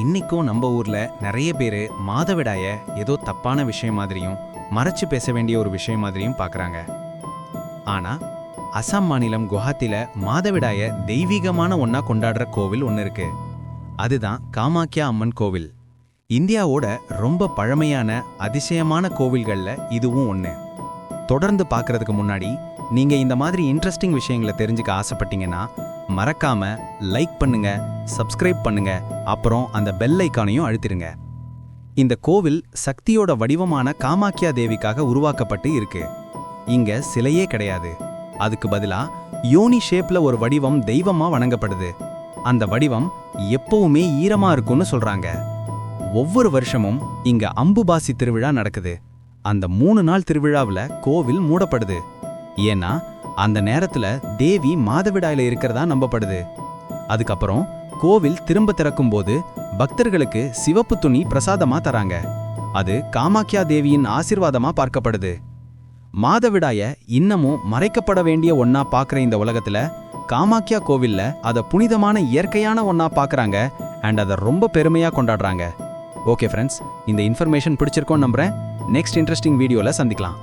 இன்னைக்கும் நம்ம ஊர்ல நிறைய பேர் மாதவிடாய ஏதோ தப்பான விஷயம் மாதிரியும் மறைச்சு பேச வேண்டிய ஒரு விஷயம் மாதிரியும் பார்க்கறாங்க. ஆனா அசாம் மாநிலம் குவஹாத்தில மாதவிடாய தெய்வீகமான ஒன்னா கொண்டாடுற கோவில் ஒன்று இருக்கு. அதுதான் காமாக்யா அம்மன் கோவில். இந்தியாவோட ரொம்ப பழமையான அதிசயமான கோவில்கள்ல இதுவும் ஒன்று. தொடர்ந்து பார்க்கறதுக்கு முன்னாடி நீங்க இந்த மாதிரி இன்ட்ரெஸ்டிங் விஷயங்களை தெரிஞ்சுக்க ஆசைப்பட்டீங்கன்னா மறக்காம லைக் பண்ணுங்க, சப்ஸ்கிரைப் பண்ணுங்க, அப்புறம் அந்த பெல் ஐக்கானையும் அழுத்திடுங்க. இந்த கோவில் சக்தியோட வடிவமான காமாக்யா தேவிக்காக உருவாக்கப்பட்டு இருக்கு. இங்க சிலையே கிடையாது. அதுக்கு பதிலா யோனி ஷேப்ல ஒரு வடிவம் தெய்வமா வணங்கப்படுது. அந்த வடிவம் எப்பவுமே ஈரமா இருக்கும்னு சொல்றாங்க. ஒவ்வொரு வருஷமும் இங்க அம்புபாசி திருவிழா நடக்குது. அந்த 3 நாள் திருவிழாவில் கோவில் மூடப்படுது. ஏன்னா அந்த நேரத்துல தேவி மாதவிடாயில இருக்கிறதா நம்பப்படுது. அதுக்கப்புறம் கோவில் திரும்ப திறக்கும் போது பக்தர்களுக்கு சிவப்பு துணி பிரசாதமா தராங்க. அது காமாக்யா தேவியின் ஆசீர்வாதமா பார்க்கப்படுது. மாதவிடாய இன்னமும் மறைக்கப்பட வேண்டிய ஒன்னா பார்க்குற இந்த உலகத்துல காமாக்யா கோவில்ல அதை புனிதமான இயற்கையான ஒன்னா பார்க்கறாங்க. அண்ட் அதை ரொம்ப பெருமையா கொண்டாடுறாங்க. ஓகே ஃப்ரெண்ட்ஸ், இந்த இன்ஃபர்மேஷன் பிடிச்சிருக்கோன்னு நம்புறேன். நெக்ஸ்ட் இன்ட்ரெஸ்டிங் வீடியோல சந்திக்கலாம்.